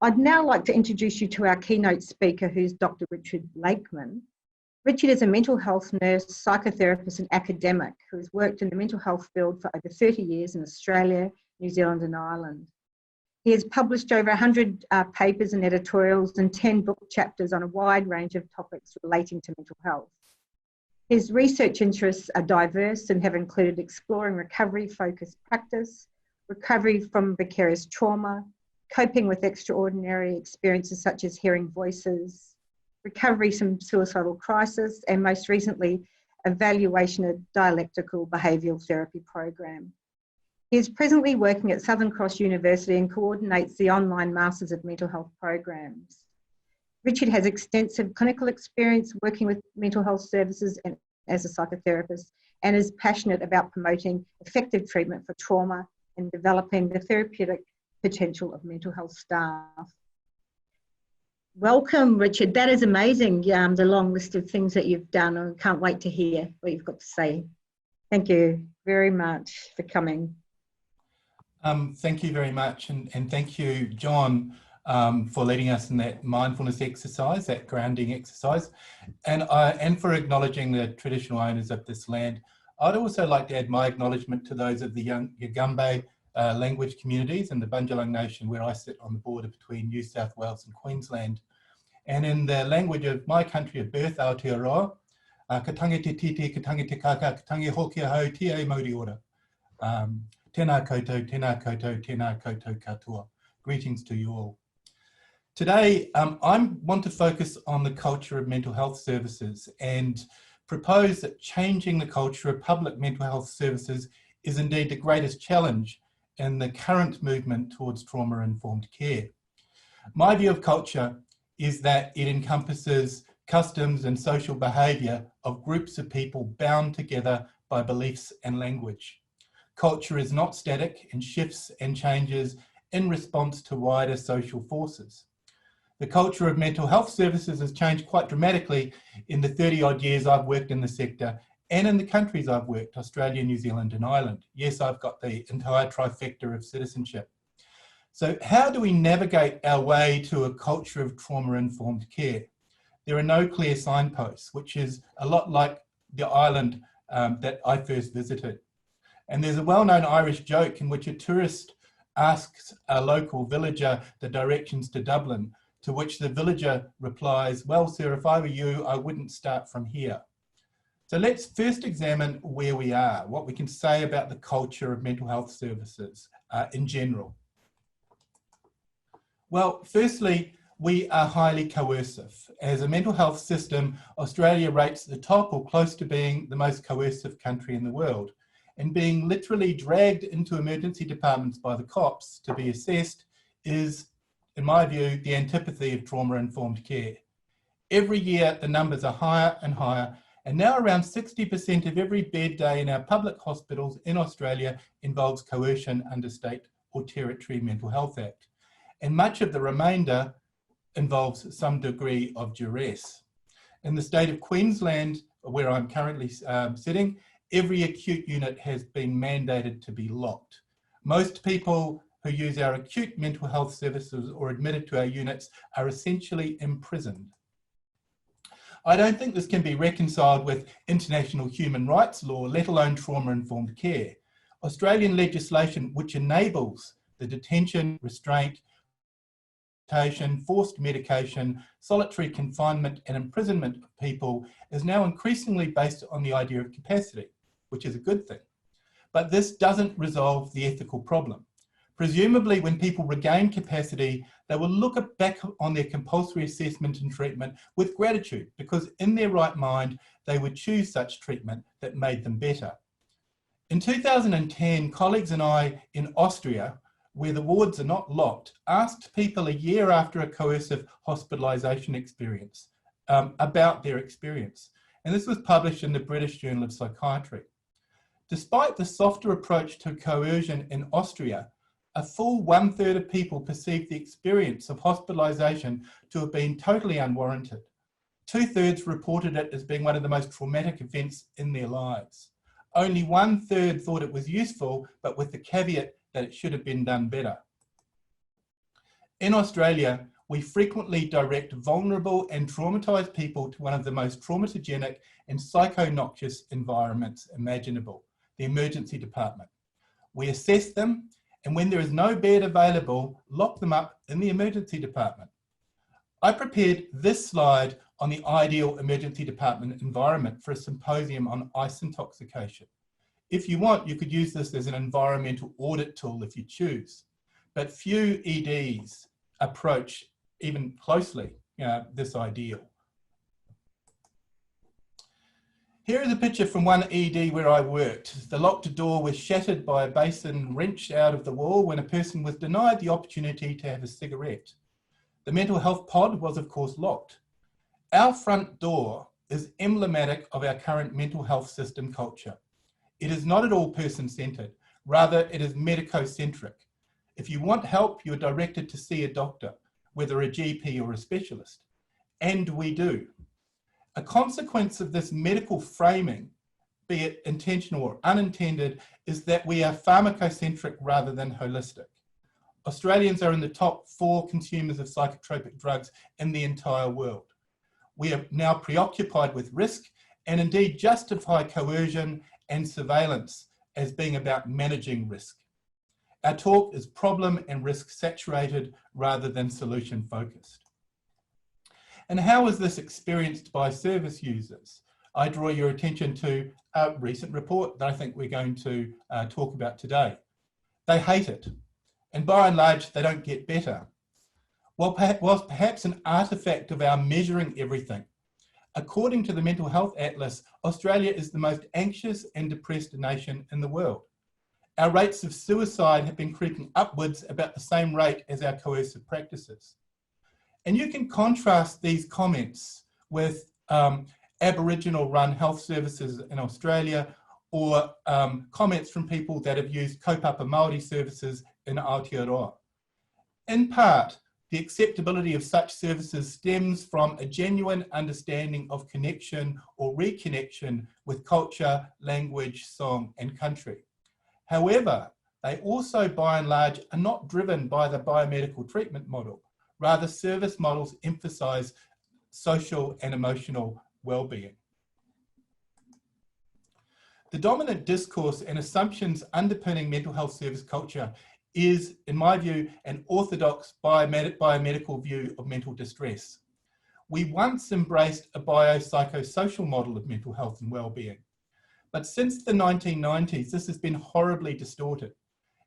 I'd now like to introduce you to our keynote speaker, who's Dr. Richard Lakeman. Richard is a mental health nurse, psychotherapist and academic who has worked in the mental health field for over 30 years in Australia, New Zealand and Ireland. He has published over 100 papers and editorials and 10 book chapters on a wide range of topics relating to mental health. His research interests are diverse and have included exploring recovery-focused practice, recovery from vicarious trauma, coping with extraordinary experiences such as hearing voices, recovery from suicidal crisis, and most recently, evaluation of dialectical behavioural therapy program. He is presently working at Southern Cross University and coordinates the online Masters of Mental Health programs. Richard has extensive clinical experience working with mental health services and as a psychotherapist, and is passionate about promoting effective treatment for trauma and developing the therapeutic potential of mental health staff. Welcome, Richard. That is amazing, the long list of things that you've done. I can't wait to hear what you've got to say. Thank you very much for coming. Thank you very much, and thank you, John, for leading us in that mindfulness exercise, that grounding exercise, and for acknowledging the traditional owners of this land. I'd also like to add my acknowledgement to those of the Yugambeh language communities in the Bundjalung Nation, where I sit on the border between New South Wales and Queensland. And in the language of my country of birth, Aotearoa, katangi te titi, katangi te kaka, katangi hoki ahau, tie mauri ora. Tēnā koutou, tēnā koutou, tēnā koutou katoa. Greetings to you all. Today, I want to focus on the culture of mental health services and propose that changing the culture of public mental health services is indeed the greatest challenge in the current movement towards trauma-informed care. My view of culture is that it encompasses customs and social behaviour of groups of people bound together by beliefs and language. Culture is not static and shifts and changes in response to wider social forces. The culture of mental health services has changed quite dramatically in the 30-odd years I've worked in the sector and in the countries I've worked, Australia, New Zealand and Ireland. Yes, I've got the entire trifecta of citizenship. So how do we navigate our way to a culture of trauma-informed care? There are no clear signposts, which is a lot like the island that I first visited. And there's a well-known Irish joke in which a tourist asks a local villager the directions to Dublin, to which the villager replies, "Well, sir, if I were you, I wouldn't start from here." So let's first examine where we are, what we can say about the culture of mental health services in general. Well, firstly, we are highly coercive. As a mental health system, Australia rates at the top or close to being the most coercive country in the world. And being literally dragged into emergency departments by the cops to be assessed is, in my view, the antipathy of trauma-informed care. Every year, the numbers are higher and higher, and now around 60% of every bed day in our public hospitals in Australia involves coercion under state or territory mental health act. And much of the remainder involves some degree of duress. In the state of Queensland, where I'm currently sitting, every acute unit has been mandated to be locked. Most people who use our acute mental health services or admitted to our units are essentially imprisoned. I don't think this can be reconciled with international human rights law, let alone trauma-informed care. Australian legislation which enables the detention, restraint, forced medication, solitary confinement and imprisonment of people is now increasingly based on the idea of capacity, which is a good thing. But this doesn't resolve the ethical problem. Presumably, when people regain capacity, they will look back on their compulsory assessment and treatment with gratitude, because in their right mind, they would choose such treatment that made them better. In 2010, colleagues and I in Austria, where the wards are not locked, asked people a year after a coercive hospitalisation experience about their experience. And this was published in the British Journal of Psychiatry. Despite the softer approach to coercion in Austria, a full 1/3 of people perceived the experience of hospitalisation to have been totally unwarranted. 2/3 reported it as being one of the most traumatic events in their lives. Only 1/3 thought it was useful, but with the caveat that it should have been done better. In Australia, we frequently direct vulnerable and traumatised people to one of the most traumatogenic and psycho-noxious environments imaginable, the emergency department. We assess them, and when there is no bed available, lock them up in the emergency department. I prepared this slide on the ideal emergency department environment for a symposium on ice intoxication. If you want, you could use this as an environmental audit tool if you choose, but few EDs approach even closely this ideal. Here is a picture from one ED where I worked. The locked door was shattered by a basin wrenched out of the wall when a person was denied the opportunity to have a cigarette. The mental health pod was, of course, locked. Our front door is emblematic of our current mental health system culture. It is not at all person-centred. Rather, it is medicocentric. If you want help, you're directed to see a doctor, whether a GP or a specialist. And we do. A consequence of this medical framing, be it intentional or unintended, is that we are pharmacocentric rather than holistic. Australians are in the top 4 consumers of psychotropic drugs in the entire world. We are now preoccupied with risk and indeed justify coercion and surveillance as being about managing risk. Our talk is problem and risk saturated rather than solution focused. And how is this experienced by service users? I draw your attention to a recent report that I think we're going to talk about today. They hate it, and by and large, they don't get better. Well, was perhaps an artifact of our measuring everything. According to the Mental Health Atlas, Australia is the most anxious and depressed nation in the world. Our rates of suicide have been creeping upwards about the same rate as our coercive practices. And you can contrast these comments with Aboriginal-run health services in Australia or comments from people that have used kaupapa Māori services in Aotearoa. In part, the acceptability of such services stems from a genuine understanding of connection or reconnection with culture, language, song, and country. However, they also, by and large, are not driven by the biomedical treatment model. Rather, service models emphasise social and emotional well-being. The dominant discourse and assumptions underpinning mental health service culture is, in my view, an orthodox biomedical view of mental distress. We once embraced a biopsychosocial model of mental health and well-being. But since the 1990s, this has been horribly distorted.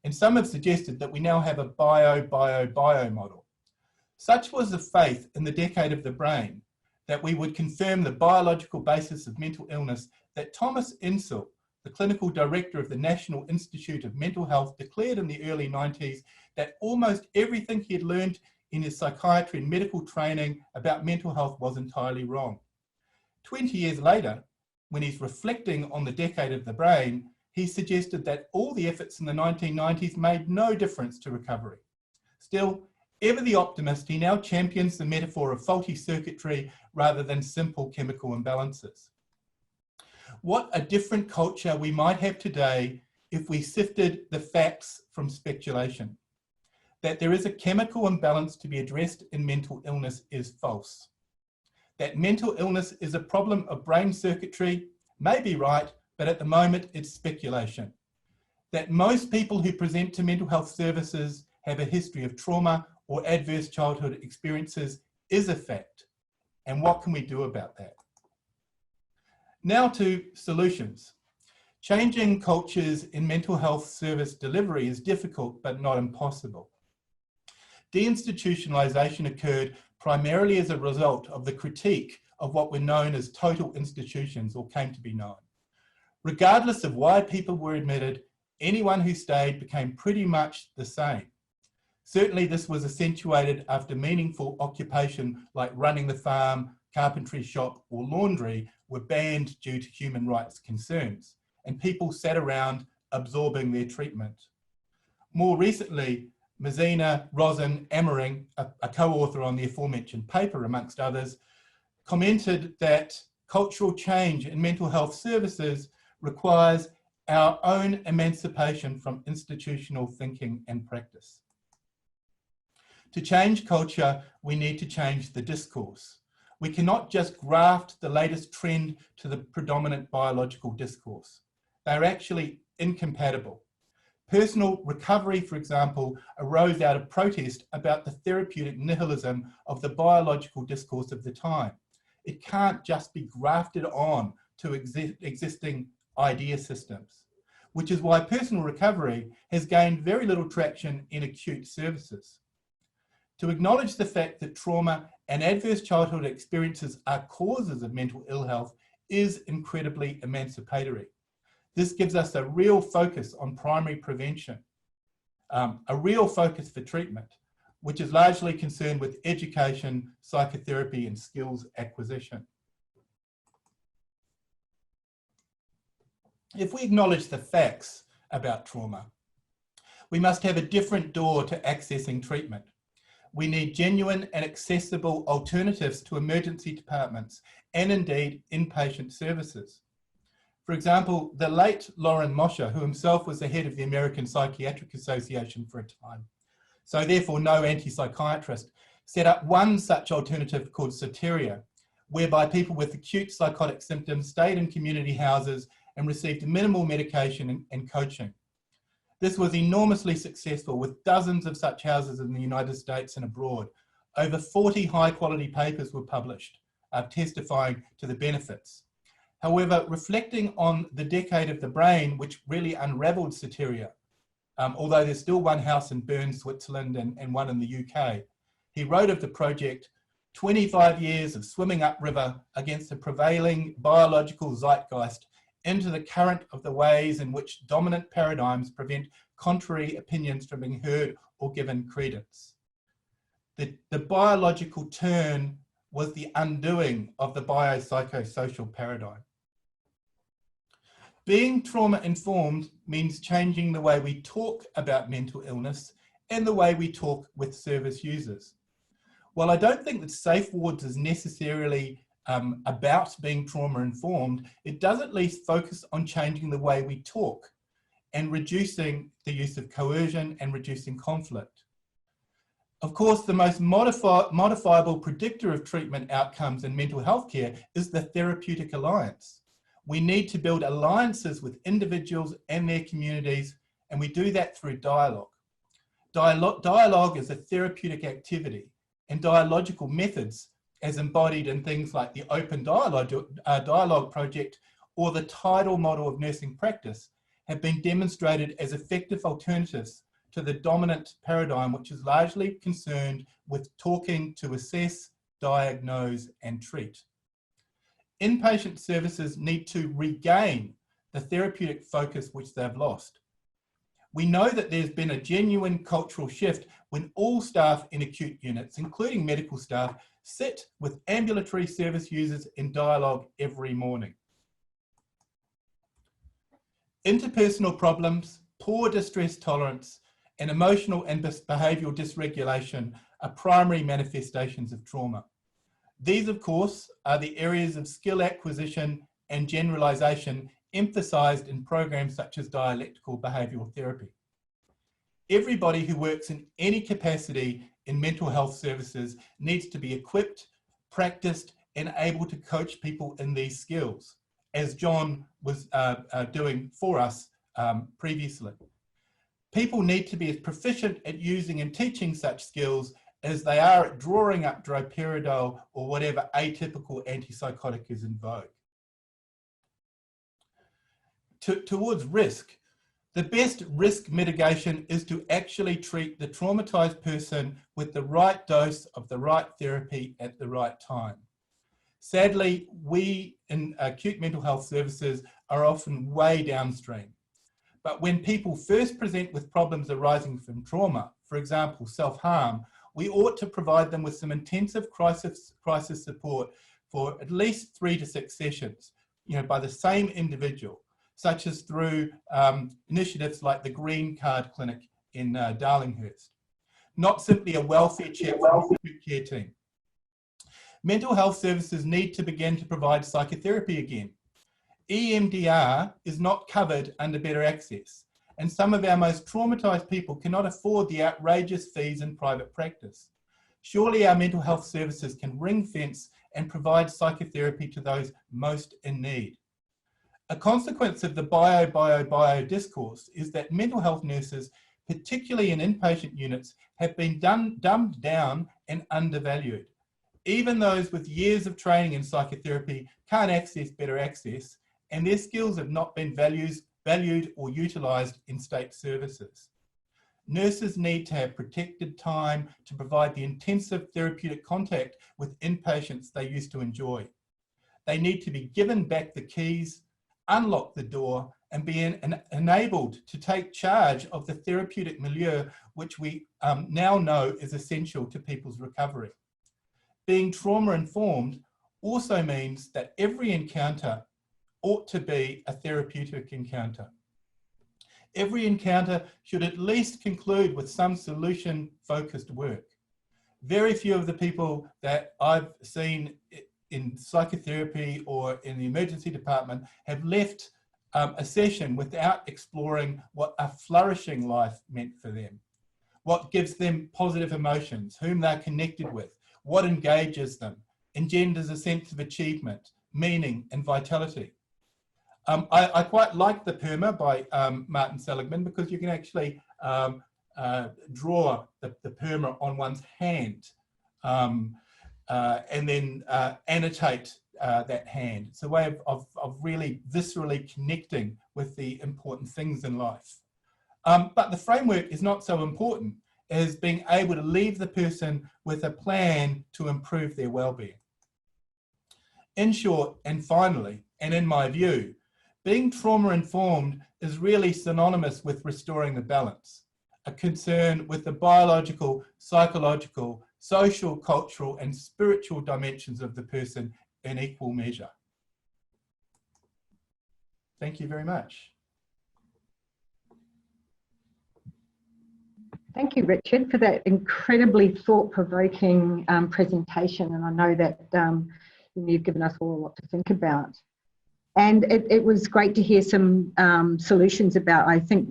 And some have suggested that we now have a bio model. Such was the faith in the decade of the brain that we would confirm the biological basis of mental illness that Thomas Insel, the clinical director of the National Institute of Mental Health, declared in the early 90s that almost everything he had learned in his psychiatry and medical training about mental health was entirely wrong. 20 years later, when he's reflecting on the decade of the brain, he suggested that all the efforts in the 1990s made no difference to recovery. Still, ever the optimist, he now champions the metaphor of faulty circuitry rather than simple chemical imbalances. What a different culture we might have today if we sifted the facts from speculation. That there is a chemical imbalance to be addressed in mental illness is false. That mental illness is a problem of brain circuitry may be right, but at the moment it's speculation. That most people who present to mental health services have a history of trauma or adverse childhood experiences is a fact. And what can we do about that? Now to solutions. Changing cultures in mental health service delivery is difficult, but not impossible. Deinstitutionalization occurred primarily as a result of the critique of what were known as total institutions, or came to be known. Regardless of why people were admitted, anyone who stayed became pretty much the same. Certainly this was accentuated after meaningful occupation like running the farm, carpentry shop, or laundry were banned due to human rights concerns, and people sat around absorbing their treatment. More recently, Mazina, Rosin, Ammering, a co-author on the aforementioned paper, amongst others, commented that cultural change in mental health services requires our own emancipation from institutional thinking and practice. To change culture, we need to change the discourse. We cannot just graft the latest trend to the predominant biological discourse. They're actually incompatible. Personal recovery, for example, arose out of protest about the therapeutic nihilism of the biological discourse of the time. It can't just be grafted on to existing idea systems, which is why personal recovery has gained very little traction in acute services. To acknowledge the fact that trauma and adverse childhood experiences are causes of mental ill health is incredibly emancipatory. This gives us a real focus on primary prevention, a real focus for treatment, which is largely concerned with education, psychotherapy, and skills acquisition. If we acknowledge the facts about trauma, we must have a different door to accessing treatment. We need genuine and accessible alternatives to emergency departments and indeed inpatient services. For example, the late Loren Mosher, who himself was the head of the American Psychiatric Association for a time, so therefore no anti-psychiatrist, set up one such alternative called Soteria, whereby people with acute psychotic symptoms stayed in community houses and received minimal medication and coaching. This was enormously successful, with dozens of such houses in the United States and abroad. Over 40 high-quality papers were published testifying to the benefits. However, reflecting on the decade of the brain, which really unraveled Soteria, although there's still one house in Bern, Switzerland, and one in the UK, he wrote of the project, 25 years of swimming upriver against the prevailing biological zeitgeist into the current of the ways in which dominant paradigms prevent contrary opinions from being heard or given credence. The biological turn was the undoing of the biopsychosocial paradigm. Being trauma-informed means changing the way we talk about mental illness and the way we talk with service users. While I don't think that safe wards is necessarily about being trauma-informed, it does at least focus on changing the way we talk and reducing the use of coercion and reducing conflict. Of course, the most modifiable predictor of treatment outcomes in mental health care is the Therapeutic Alliance. We need to build alliances with individuals and their communities, and we do that through dialogue. Dialogue is a therapeutic activity, and dialogical methods, as embodied in things like the Open Dialogue Project or the tidal model of nursing practice, have been demonstrated as effective alternatives to the dominant paradigm, which is largely concerned with talking to assess, diagnose, and treat. Inpatient services need to regain the therapeutic focus which they've lost. We know that there's been a genuine cultural shift when all staff in acute units, including medical staff, sit with ambulatory service users in dialogue every morning. Interpersonal problems, poor distress tolerance, and emotional and behavioural dysregulation are primary manifestations of trauma. These, of course, are the areas of skill acquisition and generalisation emphasised in programs such as dialectical behavioural therapy. Everybody who works in any capacity in mental health services needs to be equipped, practiced, and able to coach people in these skills, as John was doing for us previously. People need to be as proficient at using and teaching such skills as they are at drawing up droperidol or whatever atypical antipsychotic is in vogue. Towards risk, the best risk mitigation is to actually treat the traumatized person with the right dose of the right therapy at the right time. Sadly, we in acute mental health services are often way downstream. But when people first present with problems arising from trauma, for example, self-harm, we ought to provide them with some intensive crisis support for at least 3 to 6 sessions, by the same individual, such as through initiatives like the Green Card Clinic in Darlinghurst, not simply a welfare check from the acute care team. Mental health services need to begin to provide psychotherapy again. EMDR is not covered under Better Access, and some of our most traumatised people cannot afford the outrageous fees in private practice. Surely our mental health services can ring fence and provide psychotherapy to those most in need. A consequence of the bio discourse is that mental health nurses, particularly in inpatient units, have been dumbed down and undervalued. Even those with years of training in psychotherapy can't access better access, and their skills have not been valued or utilised in state services. Nurses need to have protected time to provide the intensive therapeutic contact with inpatients they used to enjoy. They need to be given back the keys, unlock the door, and be enabled to take charge of the therapeutic milieu, which we now know is essential to people's recovery. Being trauma-informed also means that every encounter ought to be a therapeutic encounter. Every encounter should at least conclude with some solution-focused work. Very few of the people that I've seen in psychotherapy or in the emergency department have left a session without exploring what a flourishing life meant for them, what gives them positive emotions, whom they're connected with, what engages them, engenders a sense of achievement, meaning and vitality. I quite like the PERMA by Martin Seligman, because you can actually draw the PERMA on one's hand and then annotate that hand. It's a way of really viscerally connecting with the important things in life. But the framework is not so important as being able to leave the person with a plan to improve their well-being. In short, and finally, and in my view, being trauma-informed is really synonymous with restoring the balance, a concern with the biological, psychological, social, cultural, and spiritual dimensions of the person in equal measure. Thank you very much. Thank you, Richard, for that incredibly thought-provoking presentation. And I know that you've given us all a lot to think about. And it was great to hear some solutions about, I think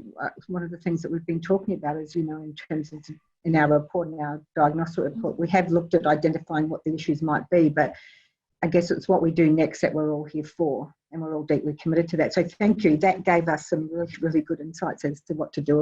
one of the things that we've been talking about is, you know, in terms of in our report, in our diagnostic report, we have looked at identifying what the issues might be, but I guess it's what we do next that we're all here for, and we're all deeply committed to that. So thank you. That gave us some really, really good insights as to what to do.